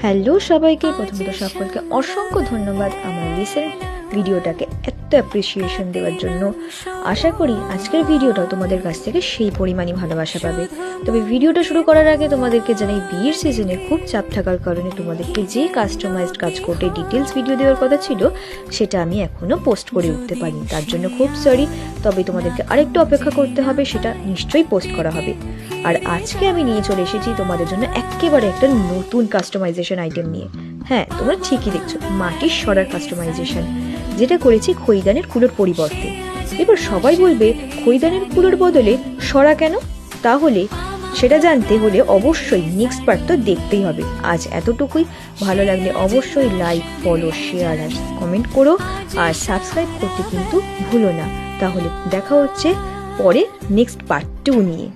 Hello সবাইকে, প্রথমত সকলকে অসংখ্য ধন্যবাদ আমার রিসেন্ট ভিডিওটাকে এত অ্যাপ্রিসিয়েশন দেওয়ার জন্য। আশা করি আজকের ভিডিওটাও তোমাদের কাছ থেকে সেই পরিমাণই ভালোবাসা পাবে। তবে ভিডিওটা শুরু করার আগে তোমাদেরকে জানাই, বিয়ের সিজনে খুব চাপ থাকার কারণে তোমাদেরকে যে কাস্টমাইজড কাজ করতে ডিটেলস ভিডিও দেওয়ার কথা ছিল সেটা আমি এখনও পোস্ট করে উঠতে পারিনি, তার জন্য খুব সরি। তবে তোমাদেরকে আরেকটু অপেক্ষা করতে হবে, সেটা নিশ্চয়ই পোস্ট করা হবে। আর আজকে আমি নিয়ে চলে এসেছি তোমাদের জন্য একেবারে একটা নতুন কাস্টমাইজেশন আইটেম নিয়ে। হ্যাঁ, তোমরা ঠিকই দেখছো, মাটির সরার কাস্টমাইজেশন, যেটা করেছি খৈদানের কুলোর পরিবর্তে। এবার সবাই বলবে খৈদানের কুলোর বদলে সরা কেন? তাহলে সেটা জানতে হলে অবশ্যই নেক্সট পার্ট তো দেখতেই হবে। আজ এতটুকুই, ভালো লাগলে অবশ্যই লাইক, ফলো, শেয়ার আর কমেন্ট করো, আর সাবস্ক্রাইব করতে কিন্তু ভুলো না। তাহলে দেখা হচ্ছে পরে নেক্সট পার্ট 2 নিয়ে।